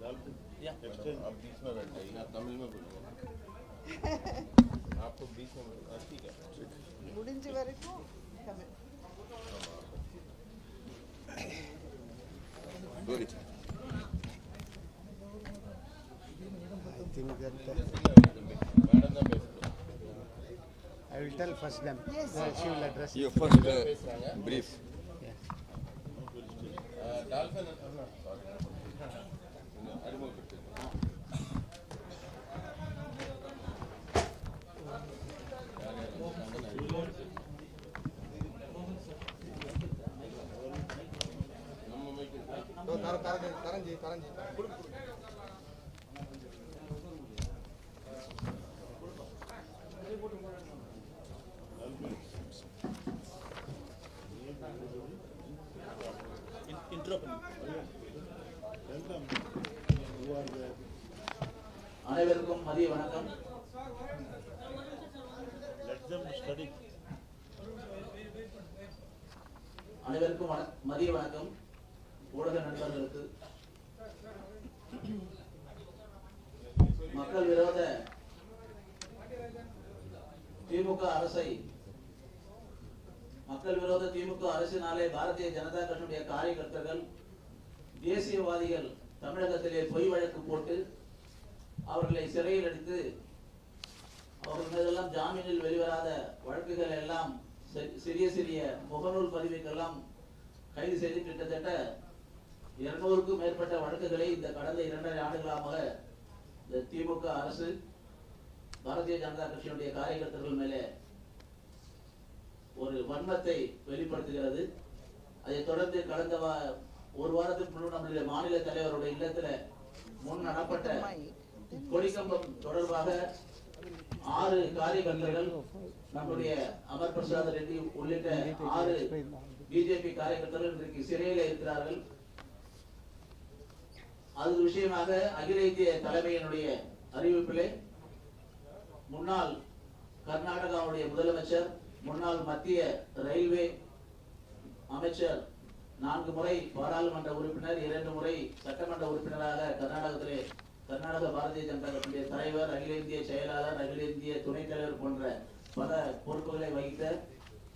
आप बीच में बैठ जाइए, आप तमिल में बोलिए आपको बीच में ठीक है முடிஞ்ச வரைக்கும் Tamil I will tell first them. Yes. She will address. You first brief. Yes. dolphin அனைவருக்கும் மதிய வணக்கம். அனைவருக்கும் மதிய வணக்கம். ஊடக நண்பர்களுக்கு மக்கள் விரோத திமுக அரசினாலே பாரதிய ஜனதா கட்சியுடைய காரியகர்த்தர்கள் தேசியவாதிகள் தமிழகத்திலே பொய் வழக்கு போட்டு அவர்களை சிறையில் அடித்து அவர்கள் மீதெல்லாம் ஜாமீனில் வெளிவராத வழக்குகள் எல்லாம் சிறிய சிறிய முகநூல் பதிவுக்கெல்லாம் கைது செய்து கிட்டத்தட்ட 200க்கும் மேற்பட்ட வழக்குகளை இந்த கடந்த 2.5 ஆண்டுகளாக இந்த திமுக அரசு பாரதிய ஜனதா கட்சியினுடைய காரியகர்த்தர்கள் மேலே ஒரு வன்மத்தை வெளிப்படுத்துகிறது. அதைத் தொடர்ந்து கடந்த ஒரு வாரத்துக்கு முன்பு நம்முடைய மாநில தலைவருடைய இல்லத்துல முன் நடப்பட்ட கொடிக்கம்பம் தொடர்பாக 6 காரியகர்த்தர்கள் நம்முடைய அமர் பிரசாத் ரெட்டி உள்ளிட்ட 6 பிஜேபி காரியகர்த்தர்கள் இன்றைக்கு சிறையில் இருக்கிறார்கள். அது விஷயமாக அகில இந்திய தலைமையினுடைய அறிவிப்பிலே முன்னாள் கர்நாடகாவுடைய முதலமைச்சர், முன்னாள் மத்திய ரயில்வே அமைச்சர், 4 முறை பாராளுமன்ற உறுப்பினர், 2 முறை சட்டமன்ற உறுப்பினராக கர்நாடக பாரதிய ஜனதா கட்சியுடைய தலைவர், அகில இந்திய செயலாளர், அகில இந்திய துணைத் தலைவர் போன்ற பல பொறுப்புகளை வகித்த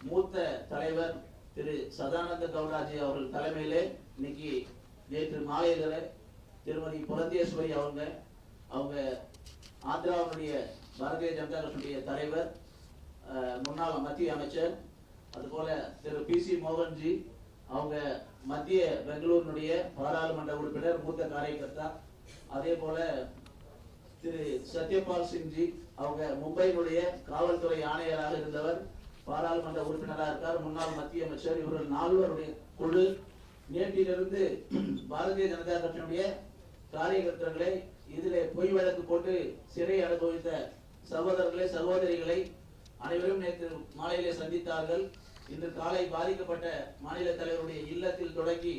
மூத்த தலைவர் திரு சதானந்த கவுடாஜி அவர்கள் தலைமையிலே இன்னைக்கு நேற்று மாலையில திருமதி புரந்தேஸ்வரி அவங்க ஆந்திராவுடைய பாரதிய ஜனதா கட்சியுடைய தலைவர், முன்னாள் மத்திய அமைச்சர், அதுபோல திரு PC மோகன்ஜி அவங்க மத்திய பெங்களூருடைய பாராளுமன்ற உறுப்பினர், மூத்த காரியகர்த்தா, அதே போல திரு சத்யபால் சிங்ஜி அவங்க மும்பையினுடைய காவல்துறை ஆணையராக இருந்தவர், பாராளுமன்ற உறுப்பினராக இருக்கார், முன்னாள் மத்திய அமைச்சர். இவர்கள் 4 குழு நேற்றிலிருந்து பாரதிய ஜனதா கட்சியினுடைய காரியகர்த்தர்களை இதிலே பொய் வழக்கு போட்டு சிறை அனுபவித்த சகோதரர்களை சகோதரிகளை அனைவரும் நேற்று மாலையிலே சந்தித்தார்கள். இன்று காலை பாதிக்கப்பட்ட மாநில தலைவருடைய இல்லத்தில் தொடங்கி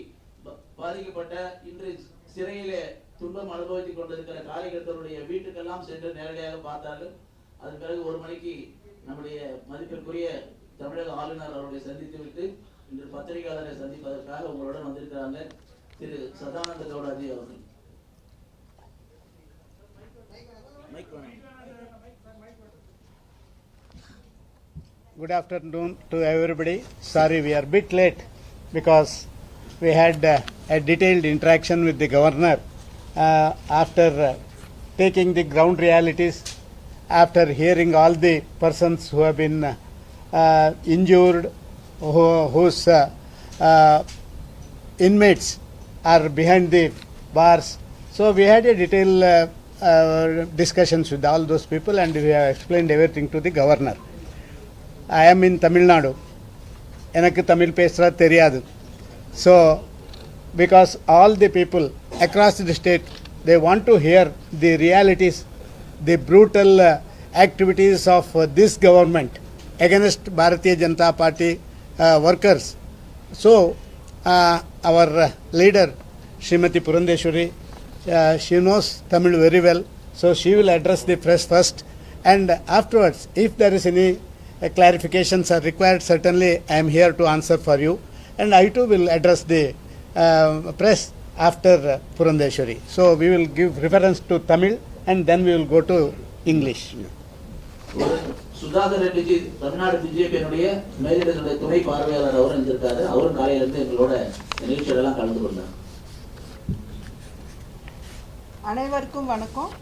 பாதிக்கப்பட்ட இன்று சிறையிலே துன்பம் அனுபவித்துக் கொண்டிருக்கிற காரியகர்த்தருடைய வீட்டுக்கெல்லாம் சென்று நேரடியாக பார்த்தார்கள். அதன் பிறகு 1 மணிக்கு நம்முடைய மதிப்பிற்குரிய தமிழக ஆளுநர் அவர்களை சந்தித்து விட்டு இன்று பத்திரிகையாளரை சந்திப்பதற்காக உங்களுடன் வந்திருக்கிறாங்க திரு சதானந்த கவுடாஜி அவர்கள். Good afternoon to everybody. Sorry, we are a bit late because we had a detailed interaction with the governor after taking the ground realities, after hearing all the persons who have been injured, whose inmates are behind the bars. So we had a detailed discussions with all those people and we have explained everything to the governor. I am in Tamil Nadu. எனக்கு தமிழ் பேசுற தெரியாது. So because all the people across the state, they want to hear the realities, the brutal activities of this government against Bharatiya Janata Party workers. So our leader Srimati Purandeshwari, she knows Tamil very well, so she will address the press first, and afterwards if there is any clarifications are required, certainly I am here to answer for you, and I too will address the press after Purandeshwari. So we will give reference to Tamil and then we will go to English. Sudhakar ரெட்டிஜி Tamil Nadu பிஜேபியினுடைய மேலிடத்துடைய துணை பார்வையாளர் அவர் இருந்திருக்காரு. அவரும் காலையிலிருந்து எங்களோட நிகழ்ச்சிகளெல்லாம் கலந்து கொண்டார். அனைவருக்கும் வணக்கம்.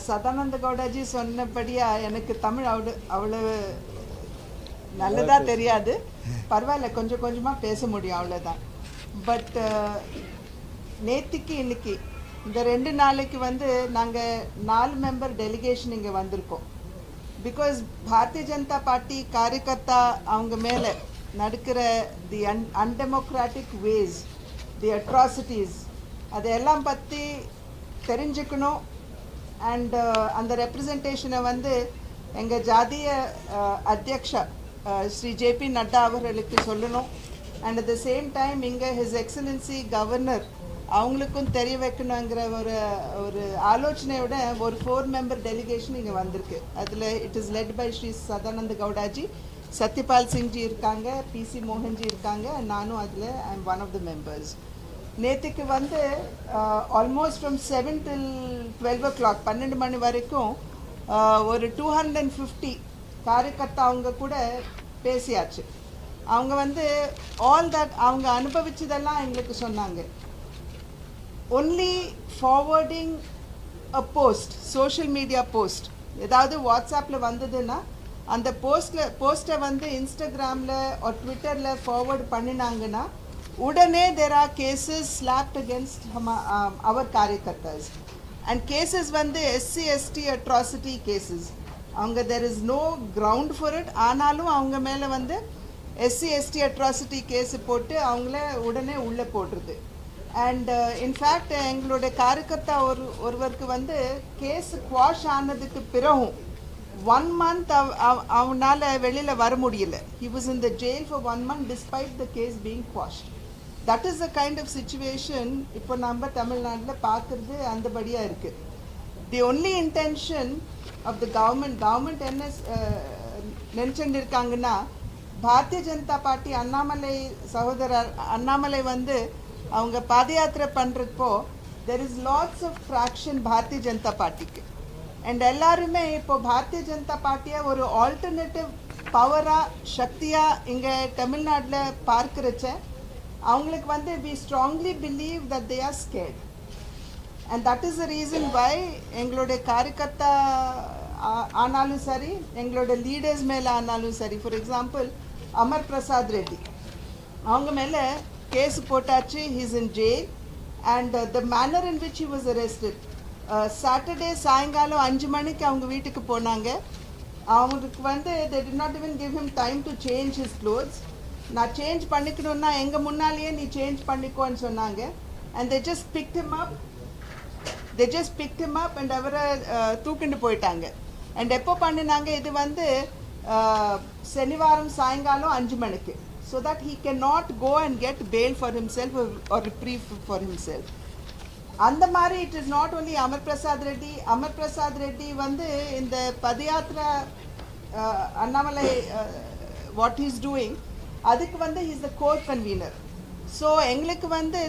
சதானந்த கவுடாஜி சொன்னபடியா எனக்கு தமிழ் அவ்வளவு நல்லதா தெரியாது. பரவாயில்ல, கொஞ்சம் கொஞ்சமாக பேச முடியும், அவ்வளோதான். பட் நேற்றுக்கு இன்னைக்கு இந்த 2 நாளைக்கு நாங்கள் 4 மெம்பர் டெலிகேஷன் இங்கே வந்திருக்கோம். பிகாஸ் பாரதிய ஜனதா பார்ட்டி காரியகர்த்தா அவங்க மேலே நடக்கிற தி அன்டெமோக்ராட்டிக் வேஸ், தி அட்ராசிட்டிஸ், அதையெல்லாம் பற்றி தெரிஞ்சுக்கணும். அண்ட் அந்த ரெப்ரசன்டேஷனை எங்கள் ஜாதிய அத்தியக்ஷா ஸ்ரீ ஜேபி நட்டா அவர்களுக்கு சொல்லணும். And at the same time இங்கே ஹிஸ் எக்ஸலன்சி கவர்னர் அவங்களுக்கும் தெரிய வைக்கணுங்கிற ஒரு ஆலோசனையோட ஒரு 4 மெம்பர் டெலிகேஷன் இங்கே வந்திருக்கு. அதில் it is led by Shri Sadananda Gowdaji, Satyapal Singhji இருக்காங்க, பிசி மோகன்ஜி இருக்காங்க, நானும் அதில் I am one of the members. நேற்றுக்கு ஆல்மோஸ்ட் ஃப்ரம் 7 till 12 o'clock 12 மணி வரைக்கும் ஒரு 250 காரியகர்த்தா அவங்க கூட பேசியாச்சு. அவங்க ஆல் தட் அவங்க அனுபவிச்சதெல்லாம் எங்களுக்கு சொன்னாங்க. ஒன்லி ஃபார்வர்டிங் அ போஸ்ட், சோஷியல் மீடியா போஸ்ட் ஏதாவது வாட்ஸ்அப்பில் வந்ததுன்னா அந்த போஸ்ட்டை இன்ஸ்டாகிராமில் ஒரு ட்விட்டரில் ஃபார்வர்ட் பண்ணினாங்கன்னா உடனே there are cases slapped against our karyakartas. And cases SC ST atrocity cases. அவங்க there is no ground for it. ஆனாலும் அவங்க மேலே SC ST அட்ராசிட்டி கேஸு போட்டு அவங்கள உடனே உள்ளே போடுறது. அண்ட் இன்ஃபேக்ட் எங்களுடைய காரியகர்த்தா ஒருவருக்கு கேஸ் குவாஷ் ஆனதுக்கு பிறகும் 1 month அவனால் வெளியில் வர முடியல. He was in the jail for 1 month despite the case being quashed. That is the kind of situation இப்போ நம்ம தமிழ்நாட்டில் பார்க்குறது அந்தபடியாக இருக்குது. The only intention of the government என்ன நினச்சிட்டு இருக்காங்கன்னா, பாரதிய ஜனதா பார்ட்டி அண்ணாமலை சகோதரர் அண்ணாமலை அவங்க பாத யாத்திரை பண்ணுறப்போ there is lots of faction Bharatiya Janata பார்ட்டிக்கு. அண்ட் எல்லாருமே இப்போ பாரதிய ஜனதா பார்ட்டியை ஒரு ஆல்டர்னேட்டிவ் பவராக சக்தியாக இங்கே தமிழ்நாட்டில் பார்க்குறச்ச அவங்களுக்கு we strongly believe that they are scared. And that is the reason why எங்களுடைய காரியகர்த்தா ஆனாலும் சரி, எங்களோட லீடர்ஸ் மேலே ஆனாலும் சரி, ஃபார் எக்ஸாம்பிள் அமர் பிரசாத் ரெட்டி அவங்க மேலே கேஸ் போட்டாச்சு. He's in jail. And the manner in which he was arrested, Saturday சாயங்காலம் 5 மணிக்கு அவங்க வீட்டுக்கு போனாங்க. அவங்களுக்கு they did not even give him time to change his clothes. நான் சேஞ்ச் பண்ணிக்கணுன்னா எங்கள் முன்னாலேயே நீ சேஞ்ச் பண்ணிக்கோன்னு சொன்னாங்க. And they just picked him up and அவரை தூக்கிட்டு போயிட்டாங்க. அண்ட் எப்போ பண்ணினாங்க, இது சனிவாரம் சாயங்காலம் 5 மணிக்கு. so that he cannot go and get bail for himself or reprieve for himself. அந்த மாதிரி it is not only Amar Prasad Reddy இந்த பதயாத்ரா Annamalai what he is doing, அதுக்கு he is the core convener. So எங்களுக்கு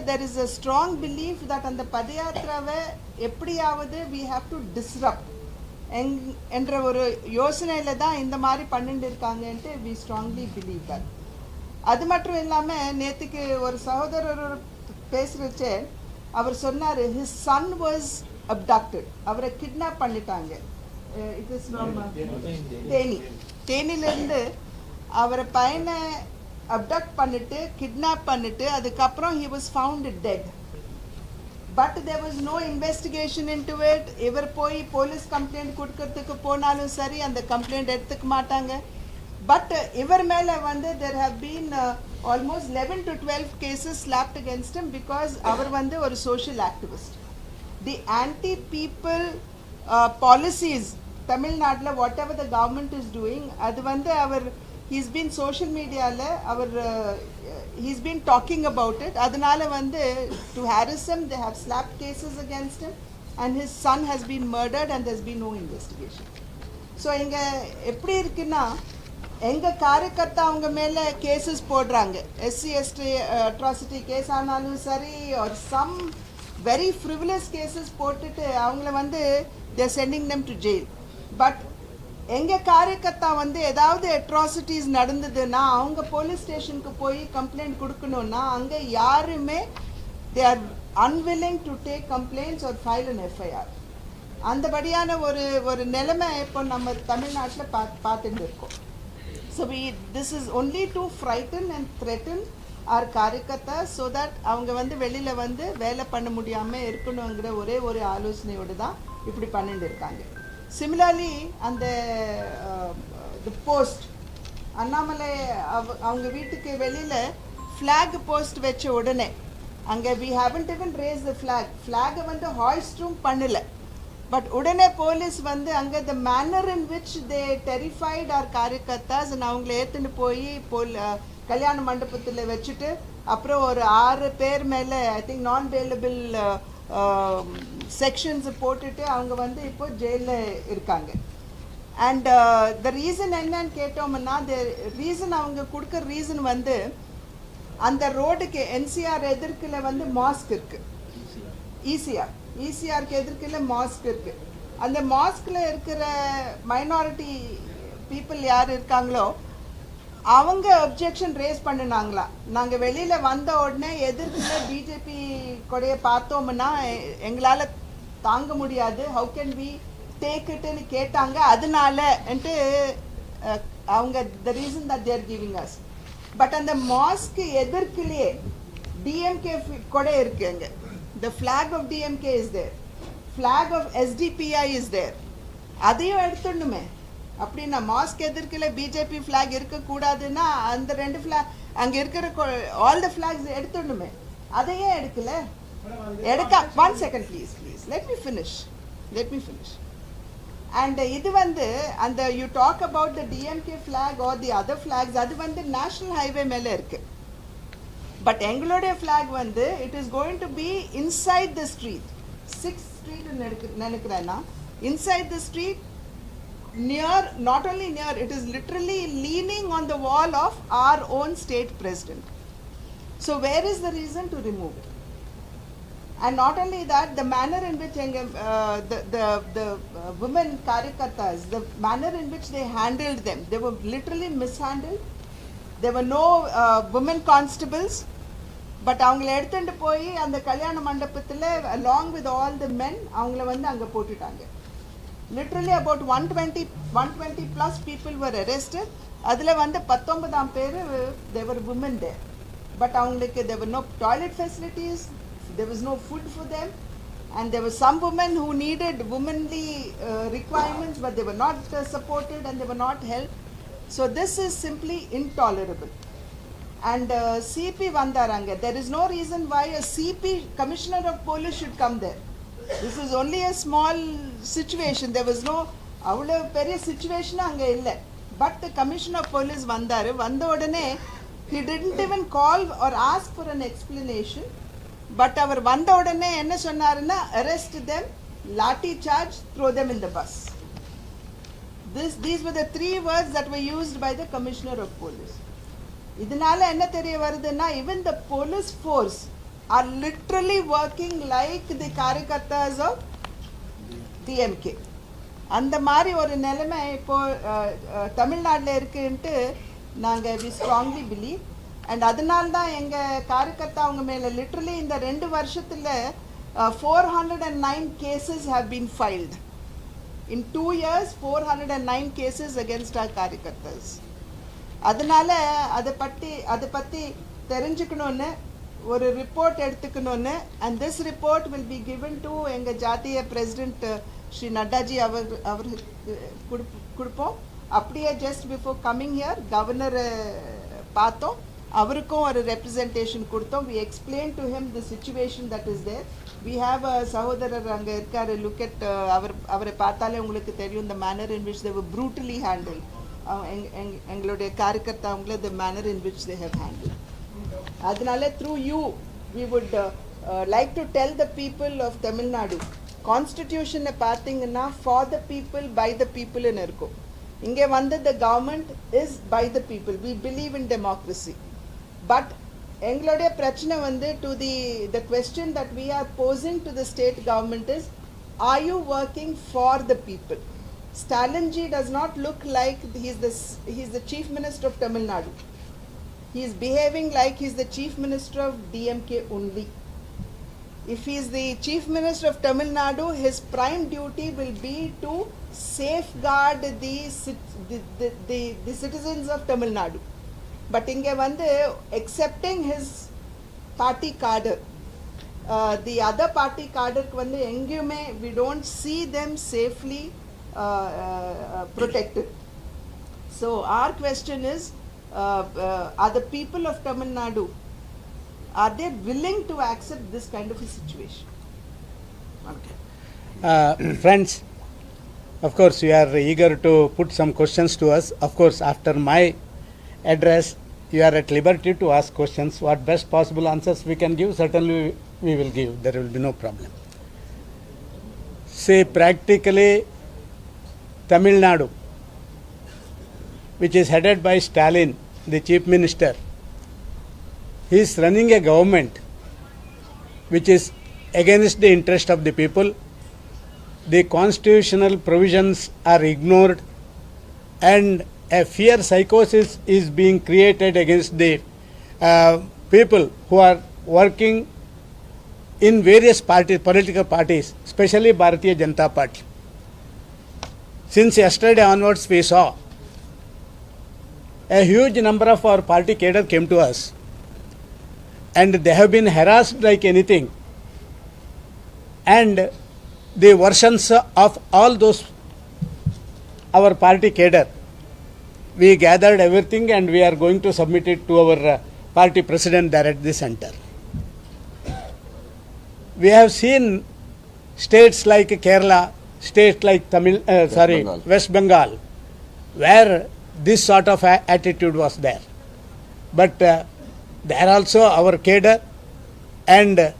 there is a strong belief that அந்த பதயாத்ராவை எப்படியாவது we have to disrupt என்ற ஒரு யோசனையில் தான் இந்த மாதிரி பண்ணிட்டு இருக்காங்கன்ட்டு we strongly believe that. அது மட்டும் இல்லாமல் நேற்றுக்கு ஒரு சகோதரர் பேசுகிறச்சே அவர் சொன்னார் his son was abducted, அவரை கிட்னாப் பண்ணிட்டாங்க. it is from தேனிலேருந்து அவரை பையனை அப்டக்ட் பண்ணிட்டு கிட்னாப் பண்ணிட்டு அதுக்கப்புறம் he was found dead. But there was no investigation into it. இவர் போய் போலீஸ் கம்ப்ளைண்ட் கொடுக்கறதுக்கு போனாலும் சரி அந்த கம்ப்ளைண்ட் எடுத்துக்க மாட்டாங்க. பட் இவர் மேலே there have been almost 11 to 12 cases slapped against him because அவர் ஒரு social activist. The anti-people policies தமிழ்நாட்டில் whatever the government is doing, அது அவர் he's been social mediaல our he's been talking about it. அதனால to harass him they have slapped cases against him and his son has been murdered and there's been no investigation. So இங்கே எப்படி இருக்குன்னா எங்கள் காரியக்கர்த்தா அவங்க மேலே cases போடுறாங்க. SC ST atrocity case ஆனாலும் சரி, ஒரு சம் வெரி ஃப்ரிவிலஸ் கேசஸ் போட்டுட்டு அவங்கள வந்து they're sending them to jail. But எங்கள் காரியக்கர்த்தா வந்து ஏதாவது அட்ராசிட்டிஸ் நடந்ததுன்னா அவங்க போலீஸ் ஸ்டேஷனுக்கு போய் கம்ப்ளைண்ட் கொடுக்கணுன்னா அங்கே யாருமே they are unwilling to take complaints or file an FIR. அந்தபடியான ஒரு நிலைமை இப்போ நம்ம தமிழ்நாட்டில் பார்த்துட்டு இருக்கோம். So this is only to frighten and threaten our karyakartas so that அவங்க வந்து வெளியில் வந்து வேலை பண்ண முடியாமல் இருக்கணுங்கிற ஒரு ஆலோசனையோடு தான் இப்படி பண்ணிட்டு இருக்காங்க. சிமிலர்லி அந்த போஸ்ட் அண்ணாமலை அவங்க வீட்டுக்கு வெளியில் ஃப்ளாக் போஸ்ட் வச்ச உடனே அங்கே we haven't even raised the ஃப்ளாகை வந்து ஹாய்ஸ்ட்ரும் பண்ணலை. பட் உடனே போலீஸ் வந்து அங்கே the manner in which they terrified our karyakartas அவங்கள ஏற்றுன்னு போய் கல்யாண மண்டபத்தில் வச்சுட்டு அப்புறம் ஒரு 6 பேர் மேலே ஐ திங்க் நான் பெயிலபிள் செக்ஷன்ஸ் போட்டுட்டு அவங்க வந்து இப்போ ஜெயிலில் இருக்காங்க. அண்ட் த ரீசன் என்னன்னு கேட்டோம்னா ரீசன் அவங்க கொடுக்குற ரீசன் வந்து அந்த ரோடுக்கு என்சிஆர் எதிர்க்கில் வந்து மாஸ்க் இருக்குது. ஈசிஆருக்கு எதிர்க்கில் மாஸ்க் இருக்குது. அந்த மாஸ்கில் இருக்கிற மைனாரிட்டி பீப்புள் யார் இருக்காங்களோ அவங்க அப்ஜெக்ஷன் ரேஸ் பண்ணினாங்களா. நாங்கள் வெளியில் வந்த உடனே எதிர்க்கில் பிஜேபி கொடைய பார்த்தோம்னா எங்களால் தாங்க முடியாது, ஹவு கேன் வி டேக் இட்டுன்னு கேட்டாங்க. அதனாலன்ட்டு அவங்க the reason that they're giving us. But அந்த மாஸ்க்கு எதிர்க்கிலேயே டிஎம்கே கொடை இருக்கு. அங்கே the flag of DMK is there, flag of SDPI is there. அதையும் எடுத்துடணுமே. அப்படின்னா மாஸ்க் எதிர்க்கல பிஜேபி ஃப்ளாக் இருக்கக்கூடாதுன்னா அந்த 2 ஃப்ளாக் அங்கே இருக்கிற ஆல் த ஃப்ளாக்ஸ் எடுத்துடணுமே. அதையே எடுக்கல. One second please let me finish. And இது வந்து அந்த you talk about the DMK flag or the other flags, அது வந்து நேஷ்னல் ஹைவே மேலே இருக்குது. பட் எங்களுடைய ஃப்ளாக் வந்து it is going to be inside the street, 6th street நினைக்கிறேன்னா, inside the street near, not only near, it is literally leaning on the wall of our own state president. So where is the reason to remove it? And not only that, the manner in which the women karyakartas, the manner in which they handled them, they were literally mishandled. There were no women constables, but அவங்கள எடுத்துட்டு போய் அந்த கல்யாண மண்டபத்தில் along with all the men அவங்கள வந்து அங்கே போட்டுட்டாங்க. Literally about 120 plus people were arrested. அதில் வந்து 19 பேர் they were women there. But அவங்களுக்கு there were no toilet facilities, there was no food for them, and there were some women who needed womanly requirements, but they were not supported and they were not helped. So this is simply intolerable. And CP vandaranga, there is no reason why a CP, Commissioner of Police, should come there. This is only a small situation. There was no avula periya situation anga illa. But the Commissioner of Police vandaru, vanda odane he didn't even call or ask for an explanation. But அவர் வந்த உடனே என்ன சொன்னாருன்னா, arrest them, lathi charge, throw them in the bus. These were the 3 words that were used by the Commissioner of Police. இதனால என்ன தெரிய வருதுன்னா, even the police force are literally working like the karyakartas of DMK. அந்த மாதிரி ஒரு நிலைமை இப்போ தமிழ்நாட்டில் இருக்குன்ட்டு நாங்கள் we strongly believe. அண்ட் அதனால தான் எங்கள் காரியக்கர்த்தா அவங்க மேலே லிட்ரலி இந்த 2 வருஷத்தில் 409 cases have been filed. In 2 years, 409 cases against our karyakartas. அதனால அதை பற்றி தெரிஞ்சுக்கணுன்னு ஒரு ரிப்போர்ட் எடுத்துக்கணுன்னு, and this report will be given to எங்கள் ஜாத்திய பிரசிடென்ட் ஸ்ரீ நட்டாஜி அவருக்கு கொடுப்போம். அப்படியே just before coming here governor பார்த்தோம், அவருக்கும் ஒரு ரெப்ரசன்டேஷன் கொடுத்தோம். we explained to him the situation that is there. we have a சகோதரர் அங்கே இருக்கார், look at அவரை பார்த்தாலே உங்களுக்கு தெரியும் the manner in which they were brutally handled. எங்களுடைய காரியக்கர்த்தா அவங்கள the manner in which they have handled. அதனால through you we would like to tell the people of Tamil Nadu, constitution பார்த்தீங்கன்னா for the people by the people ன்னு இருக்கும். இங்கே வந்து the government is by the people. We believe in democracy. But எங்களுடைய பிரச்சனை வந்து to the question that we are posing to the state government is, are you working for the people? Stalin ji does not look like he's the chief minister of Tamil Nadu. He is behaving like he's the chief minister of DMK only. If he is the chief minister of Tamil Nadu, his prime duty will be to safeguard the citizens of Tamil Nadu. But inge vandu accepting his party cadre, the other party cadre vandu engiyume we don't see them safely protected. So our question is, are the people of Tamil Nadu, are they willing to accept this kind of a situation? Friends, of course you are eager to put some questions to us. Of course, after my address you are at liberty to ask questions. What best possible answers we can give, certainly we will give. There will be no problem. See, practically Tamil Nadu, which is headed by Stalin, the chief minister, he is running a government which is against the interest of the people. The constitutional provisions are ignored and a fear psychosis is being created against the people who are working in various political parties, especially Bharatiya Janata Party. Since yesterday onwards we saw a huge number of our party cadre came to us and they have been harassed like anything, and the versions of all those our party cadre, we gathered everything and we are going to submit it to our party president there at the center. We have seen states like Kerala, states like Bengal. West Bengal, where this sort of attitude was there. But there also our cadre and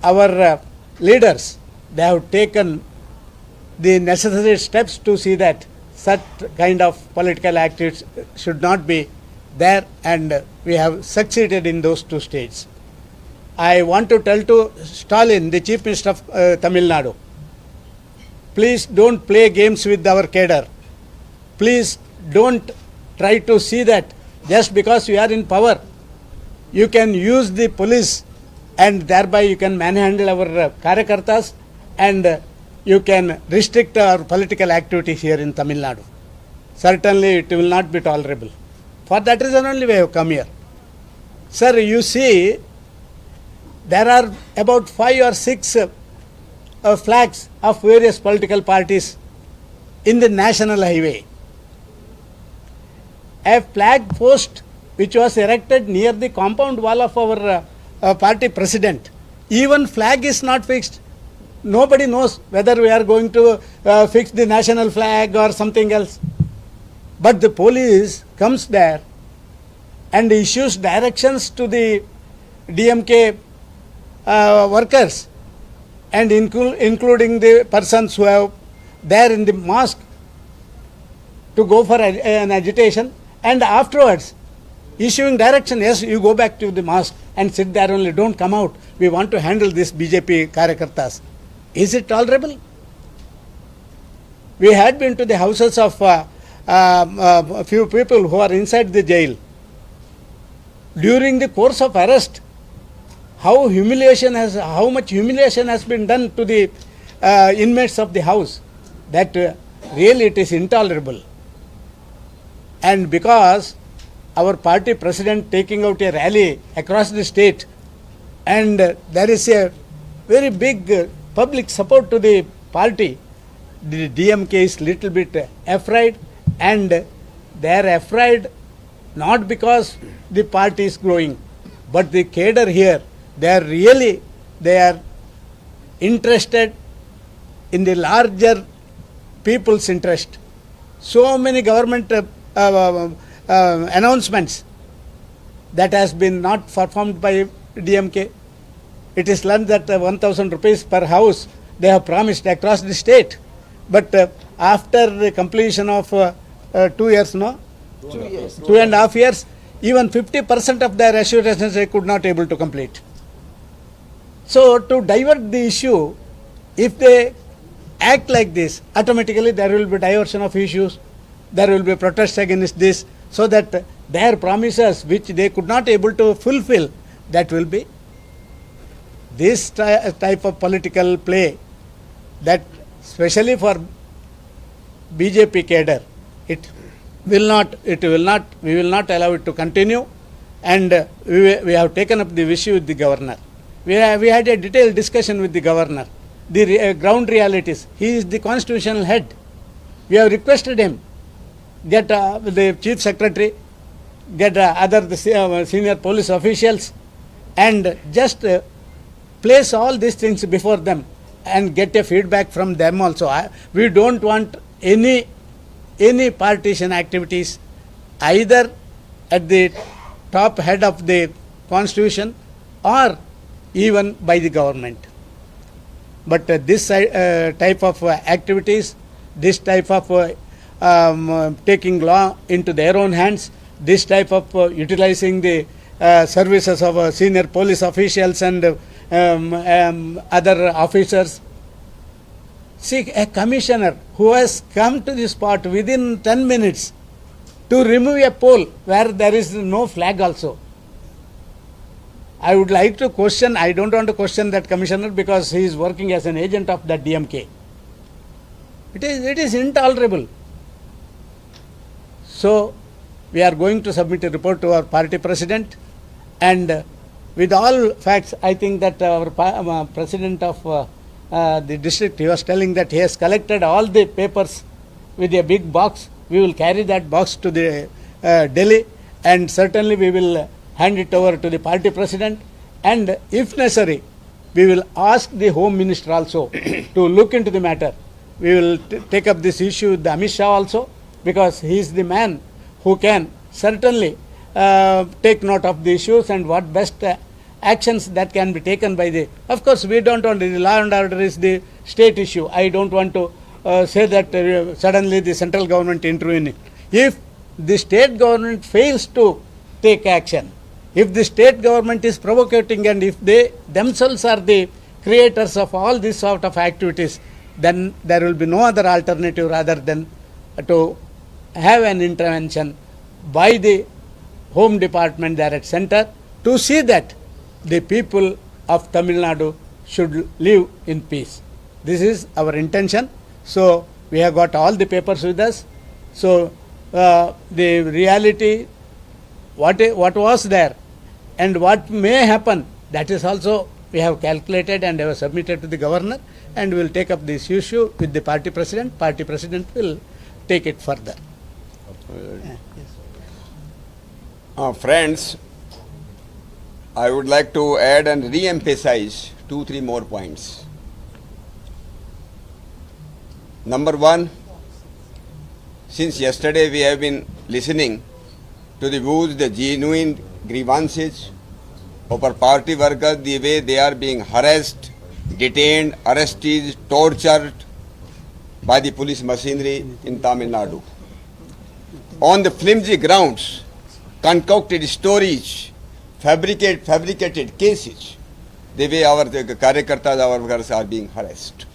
our leaders, they have taken the necessary steps to see that such kind of political activities should not be there, and we have succeeded in those two states. I want to tell to Stalin, the chief minister of Tamil Nadu, please don't play games with our cadre. Please don't try to see that just because you are in power, you can use the police and thereby you can manhandle our Karyakartas and you can restrict our political activities here in Tamil Nadu. Certainly it will not be tolerable. For that reason only we have come here. Sir, you see, there are about 5 or 6 flags of various political parties in the national highway. A flag post which was erected near the compound wall of our party president, even flag is not fixed. Nobody knows whether we are going to fix the national flag or something else. But the police comes there and issues directions to the DMK workers and including the persons who are there in the mosque to go for an agitation, and afterwards issuing direction, yes, you go back to the mosque and sit there only, don't come out. We want to handle this BJP Karyakartas. Is it tolerable? We had been to the houses of a few people who are inside the jail. During the course of arrest, how much humiliation has been done to the inmates of the house, that really it is intolerable. And because our party president taking out a rally across the state, and there is a very big public support to the party, the DMK is little bit afraid, and they are afraid not because the party is growing, but the cadre here, they are interested in the larger people's interest. So many government announcements that has been not performed by DMK. It is learned that 1,000 rupees per house they have promised across the state. But after the completion of 2 years, no? 2 years. 2.5 years, even 50% of their assurances they could not able to complete. So to divert the issue, if they act like this, automatically there will be diversion of issues, there will be protests against this, so that their promises which they could not able to fulfill, that will be this type of political play, that especially for BJP cadre, we will not allow it to continue, and we have taken up the issue with the governor. We had a detailed discussion with the governor. The ground realities. He is the constitutional head. We have requested him, get the chief secretary, get the senior police officials, and just place all these things before them and get a feedback from them also. We don't want any partition activities either at the top head of the constitution or even by the government. But this type of activities, this type of taking law into their own hands, this type of utilizing the services of senior police officials and other officers. See, a commissioner who has come to the spot within 10 minutes to remove a pole where there is no flag also. I would like to question, I don't want to question that commissioner because he is working as an agent of the DMK. It is intolerable. So, we are going to submit a report to our party president, and with all facts, I think that our president of the district, he was telling that he has collected all the papers with a big box. We will carry that box to the Delhi, and certainly we will hand it over to the party president, and if necessary, we will ask the Home Minister also to look into the matter. We will take up this issue with Amit Shah also, because he is the man who can certainly take note of the issues and what best actions that can be taken by the. Of course, we don't want the law and order is the state issue. I don't want to say that suddenly the central government intervening. If the state government fails to take action, if the state government is provocating, and if they themselves are the creators of all these sort of activities, then there will be no other alternative rather than to have an intervention by the Home Department there at center to see that the people of Tamil Nadu should live in peace. This is our intention. So, we have got all the papers with us. So, the reality, what was there and what may happen, that is also we have calculated and have submitted to the governor, and we will take up this issue with the party president. Party president will take it further. Friends, I would like to add and re-emphasize 2-3 more points. Number one, since yesterday we have been listening to the views, the genuine grievances of our party workers, the way they are being harassed, detained, arrested, tortured by the police machinery in Tamil Nadu. On the flimsy grounds, concocted stories, fabricated cases, the way our karyakartas, our workers are being harassed.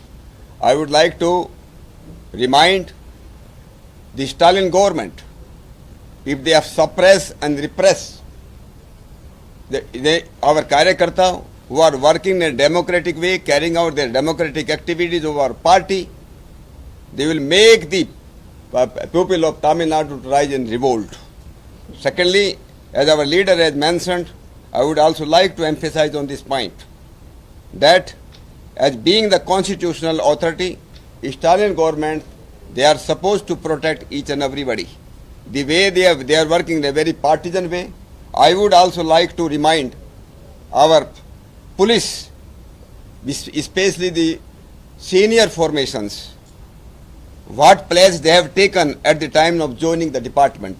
I would like to remind the Stalin government, if they have suppressed and repressed our karyakarta who are working in a democratic way, carrying out their democratic activities of our party, they will make the people of Tamil Nadu to rise in revolt. Secondly, as our leader has mentioned, I would also like to emphasize on this point that as being the constitutional authority, Stalin government, they are supposed to protect each and everybody. The way they are working in a very partisan way, I would also like to remind our police, especially the senior formations, what pledge they have taken at the time of joining the department,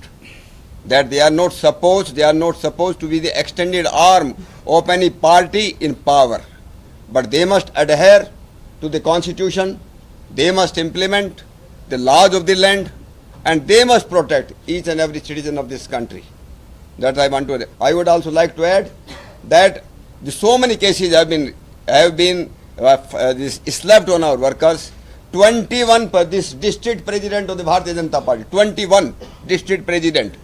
that they are not supposed to be the extended arm of any party in power, but they must adhere to the constitution, they must implement the laws of the land, and they must protect each and every citizen of this country. That I want to add. I would also like to add that so many cases have been slapped on our workers. 21 this district president of the Bharatiya Janata Party, 21 district president.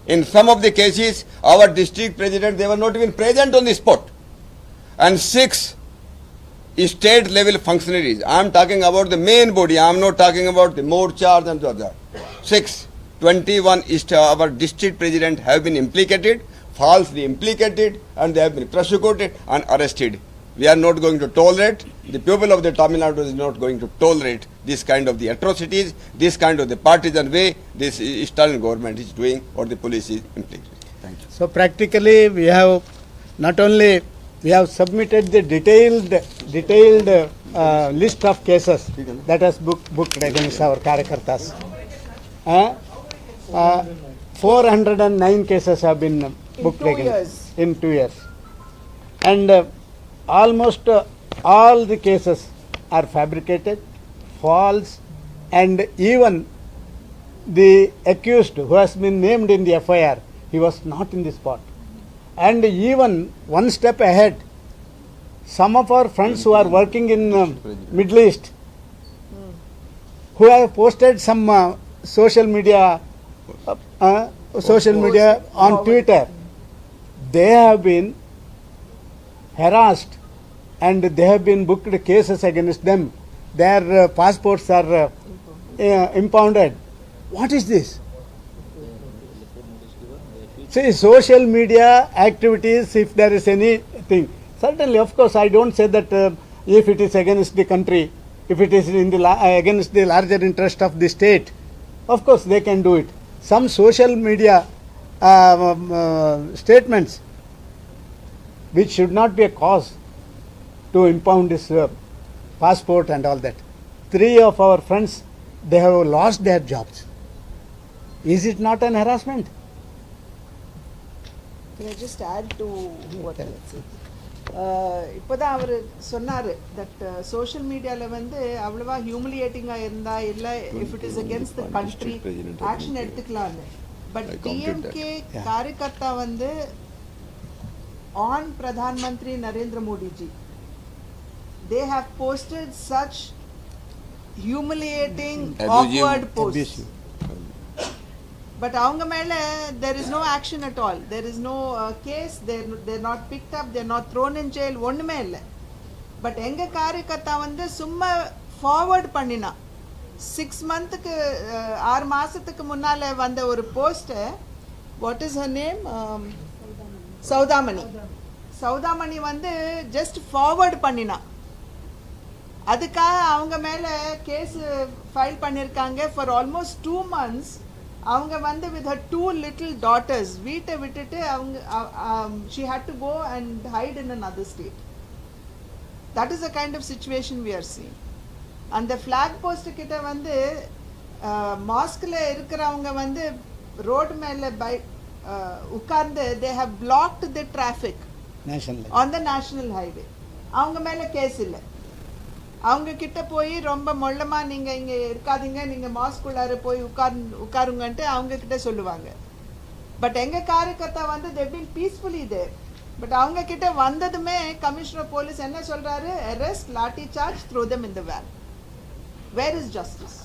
In some of the cases, our district president, they were not even present on the spot. And 6 state level functionaries. I am talking about the main body. I am not talking about the morchars and the other. 21 our district president have been implicated, falsely implicated, and they have been prosecuted and arrested. We are not going to tolerate, the people of the Tamil Nadu is not going to tolerate this kind of the atrocities, this kind of the partisan way this Eastern government is doing or the police is implicated. Thank you. So practically we have not only we have submitted the detailed list of cases that has booked against our Karyakartas. 409 cases have been booked against in 2 years. And almost all the cases are fabricated, false, and even the accused who has been named in the FIR, he was not in the spot. And even one step ahead, some of our friends who are working in Middle East, who have posted some social media on Twitter, they have been harassed and they have been booked cases against them. Their passports are impounded. What is this? See, social media activities, if there is anything, certainly, of course, I don't say that if it is against the country, if it is in the against the larger interest of the state, of course they can do it. Some social media statements which should not be a cause to impound his passport and all that. 3 of our friends, they have lost their jobs. Is it not an harassment? Can I just add to what இப்போதான் அவர் சொன்னார் that social மீடியாவில் வந்து அவ்வளவா ஹியூமிலியேட்டிங்காக இருந்தா இல்லை if it is against the country action எடுத்துக்கலாம்னு. But DMK காரியகர்த்தா வந்து on Pradhan Mantri Narendra Modiji, they have posted such humiliating, awkward posts. But avanga mele there is no action at all. There is no case. They're not picked up. They're not thrown in jail. Onnume illa. But enga karyakartha vandu summa forward pannina 6 month ku 6 maasathukku munnale vanda oru post. What is her name? Saudamani vandu just forward pannina. அதுக்காக அவங்க மேல case file பண்ணிருக்காங்க. For almost 2 months அவங்க வந்து with her 2 little daughters வீட்டை விட்டுட்டு அவங்க she had to go and hide in another state. That is the kind of situation we are seeing. அந்த flag post கிட்ட வந்து மாஸ்க்ல இருக்கிறவங்க வந்து ரோட் மேல உட்கார்ந்து they have blocked the traffic on the national highway. அவங்க மேல கேஸ் இல்லை. அவங்க கிட்ட போய் ரொம்ப மொள்ளமா நீங்க இங்க இருக்காதீங்க, நீங்க மாஸ்குள்ளார போய் உட்காருங்கன்ட்டு அவங்க கிட்ட சொல்லுவாங்க. பட் எங்க காரியகர்த்தா வந்து they've been peacefully there. But அவங்க கிட்ட வந்ததுமே கமிஷனர் போலீஸ் என்ன சொல்றாரு? arrest, lathi charge, throw them in the van. Where is justice?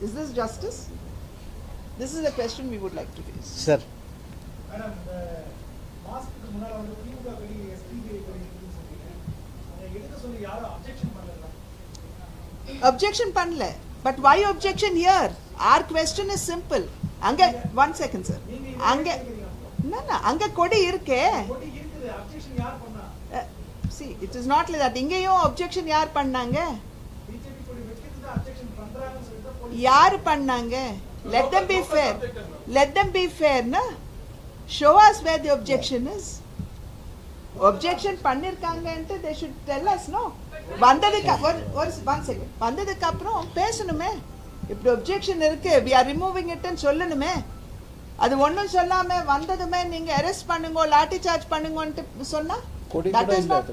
Is this justice? This is a question we would like to raise. Sir. Madam, mask முன்னால வந்து திமுக கடி SBI கடி சொல்றீங்க. அதை எடுக்க சொல்லி யாரும் அப்ஜெக்ஷன் பண்ணல. Objection பண்ணல. But why objection here? Our question is simple. அங்க 1 second sir. அங்க அங்க கொடி இருக்கே. கொடி இருக்குது. அப்ஜெக்ஷன் யார் பண்ணா? See, it is not like that. இங்கேயும் objection யார் பண்ணாங்க? பிஜேபி கொடி வெச்சிட்டு தான் அப்ஜெக்ஷன் பண்றாங்கன்னு சொல்லிட்டு போலீஸ் யார் பண்ணாங்க? Let them be fair. Let them be fair, na? Show us where the objection is. Objection பண்ணிருக்காங்கன்ட்டு they should tell us, no? வந்ததுக்கு ஒரு 1 second. வந்ததுக்கு அப்புறம் பேசணுமே. இப்படி objection இருக்கு, we are removing it ன்னு சொல்லணுமே. அது ஒண்ணும் சொல்லாம வந்ததுமே நீங்க arrest பண்ணுங்க, லாட்டி சார்ஜ் பண்ணுங்கன்னு சொன்னா that is not.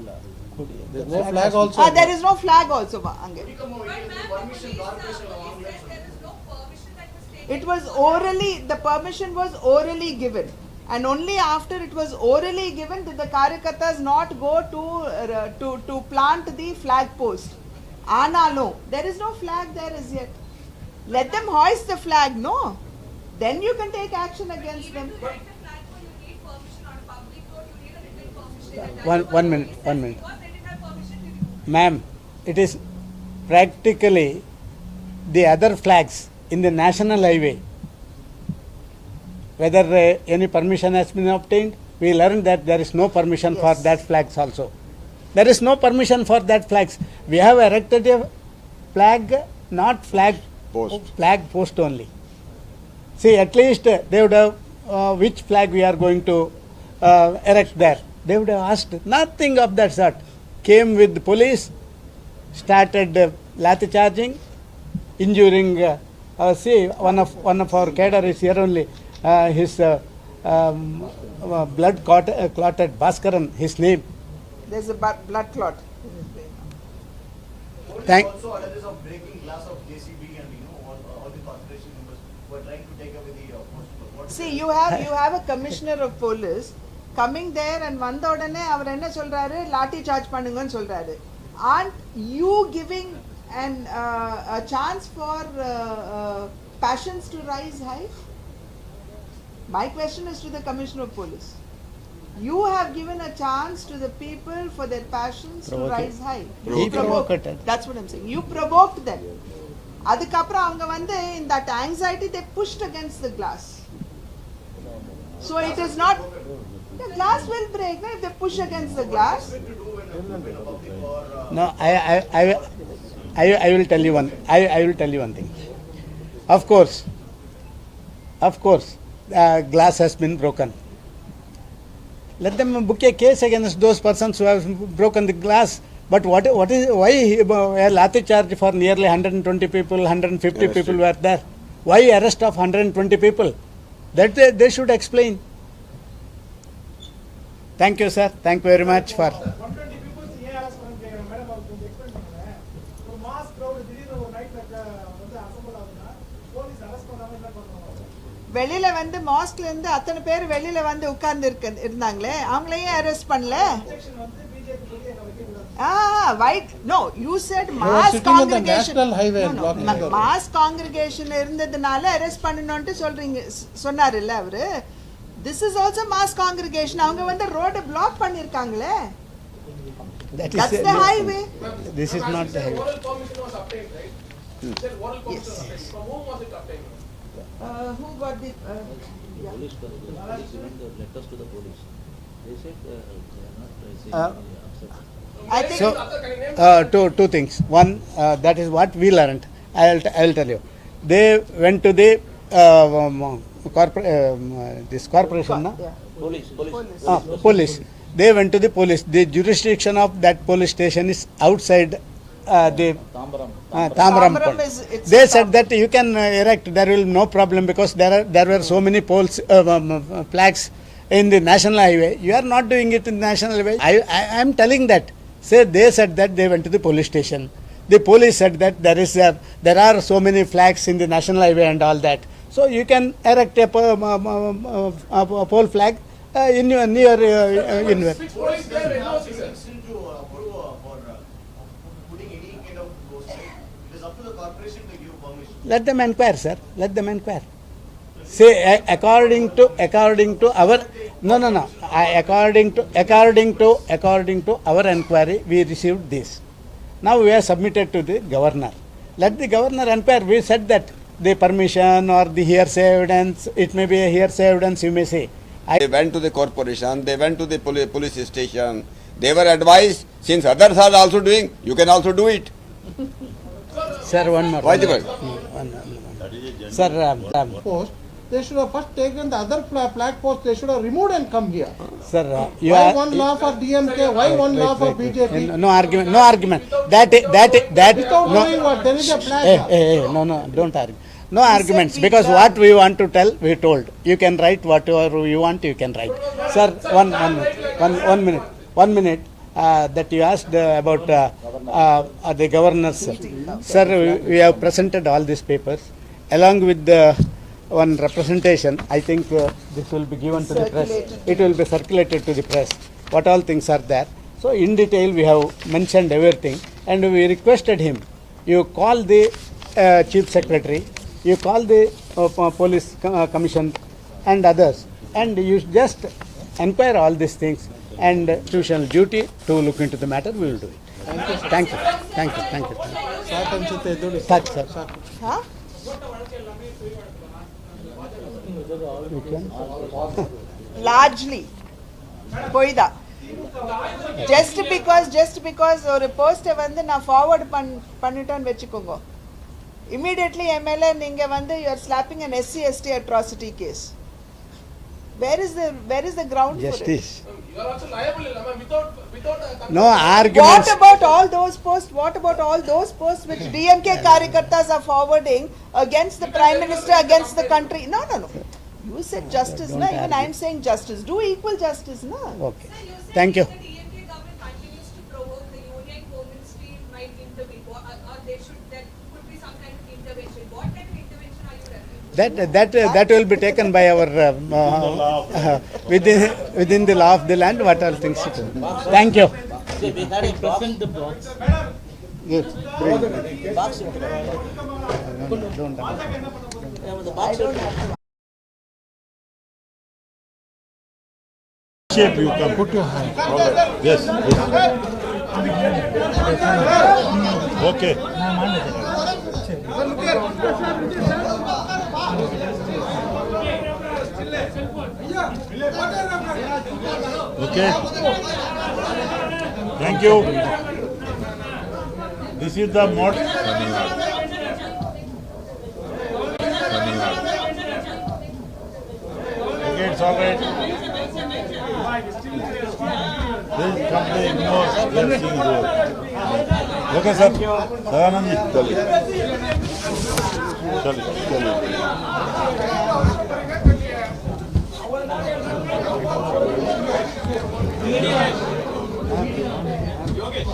There is no flag also. There is no flag also அங்க. There is no permission that was taken It was orally, the permission was orally given. And only after it was orally given did the Karyakartas not go to plant the flag post. Analo, there is no flag there as yet. Let them hoist the flag, no? Then you can take action against them. One minute. Ma'am, it is practically the other flags in the national highway. Whether any permission has been obtained, we learned that there is no permission for that flags also. There is no permission for that flags. We have erected a flag, not flag Post. flag post only. See, at least they would have which flag we are going to erect there. They would have asked. Nothing of that sort. Came with the police, started lathi charging, injuring. See, one of our cadre is here only. His blood clotted Bhaskaran, his name. There's a blood clot. Thank. Also analysis of breaking glass of JCB and all the corporation members who are trying to take away the post. See, you have a commissioner of police coming there and வந்த உடனே அவர் என்ன சொல்றாரு, லாட்டி charge பண்ணுங்கன்னு சொல்றாரு. Aren't you giving a chance for passions to rise high? My question is to the commissioner of police. You have given a chance to the people for their passions to rise high. He provoked. That's what I'm saying. You provoked them. அதுக்கப்புறம் அவங்க வந்து in that anxiety they pushed against the glass. So it is not, the glass will break if they push against the glass. No, I will tell you one. I will tell you one thing. Of course, glass has been broken. Let them book a case against those persons who have broken the glass. But why a lathi charge for nearly 120 people, 150 people were there? Why arrest of 120 people? That they should explain. Thank you, sir. Thank you very much for. 120 people ஏன் arrest பண்ண கேக்குறேன் madam, அவங்க கொஞ்சம் explain பண்ணுங்க. ஒரு mass crowd திடீர்னு ஒரு நைட்ல வந்து அசெம்பிள் ஆகுதுன்னா போலீஸ் அரெஸ்ட் பண்ணாம என்ன பண்ணுவாங்க? வெளியில வந்து மாஸ்க்ல இருந்து அத்தனை பேர் வெளியில வந்து உட்கார்ந்து இருந்தாங்களே, அவங்களையும் அரெஸ்ட் பண்ணல. செக்ஷன் வந்து பிஜேபி சொல்லி எங்க வைக்க கூடாது. Why? No, you said were mass sitting on the congregation. national highway and blocking the road. Mass congregation இருந்ததுனால அரெஸ்ட் பண்ணனும்னு சொல்றீங்க, சொன்னாருல்ல அவரு. This is also mass congregation. அவங்க வந்து ரோட black பண்ணிருக்காங்களே. That's the highway. This is not the highway. Oral permission was obtained, right? Said oral permission was obtained. From whom was it obtained? Who got the Police given the letters to the police. They said they are not saying accept. I think So, two things. One, that is what we learned. I'll tell you. They went to the this corporation, no? Police. They went to the police. The jurisdiction of that police station is outside the Tambaram. Thambaram. it's They said that you can erect. There will no problem because there were so many poles flags in the national highway. You are not doing it in the national highway. I am telling that. Say they said that they went to the police station. The police said that there are so many flags in the national highway and all that. So you can erect a pole flag in your near inward. Which police there were no citizens? To for putting any kind of post, right? It is up to the corporation to give permission. Let them inquire, sir. Let them inquire. Say according to our according to our inquiry, we received this. Now we have submitted to the governor. Let the governor inquire. We said that the permission or the hearsay evidence, it may be a hearsay evidence, you may say. They went to the corporation, they went to the police station. They were advised, since others are also doing, you can also do it. Sir, one more. Why the word? Sir, Post, they should have first taken the other flag post, they should have removed and come here. sir, you Why are. one law for DMK, why one law for BJP? No argument. No argument. That. Without No. knowing what, there is a flag. No, don't argue. No arguments, because what we want to tell, we told. You can write whatever you want, you can write. Sir, one minute. That you asked about the governors. Sir, we have presented all these papers along with the one representation. I think this will be given to the press. Circulated. It will be circulated to the press. What all things are there. So in detail we have mentioned everything, and we requested him, you call the Chief Secretary, you call the Police Commission and others, and you just inquire all these things, and institutional duty to look into the matter, we will do it. Thank you. Thank you. Thank you. ಸಾಕು ಅನ್ಸುತ್ತೆ ಎದುರು Thank you. ಸಾಕು Huh? Largely போய்தா just because ஒரு போஸ்ட்டை வந்து நான் forward பண்ணிட்டேன்னு வெச்சுக்கோங்க, immediately MLA நீங்க வந்து you are slapping an SC/ST atrocity case. Where is the ground for it? Justice. You are also liable, without No What arguments. about all those posts? What about all those posts which DMK Karyakartas are forwarding against the Prime Minister, against the country? No. You said justice, Don't no? Even argue. I am saying justice. Do equal justice, no? Okay. Thank you. The Dmk government continues to provoke the union ministry might intervene, or there could be some kind of intervention. What kind of intervention are you referring to? That will be taken by our within the law of the land. What all things to do. Thank you. Yes. Don't. I don't have to. Shape you can put your hand. Yes. Okay. Okay. Thank you. This is the mod. Okay, it's all right. This company ignores their seeing road. Okay, sir. Sadhanand ji. Chalo. Yogesh.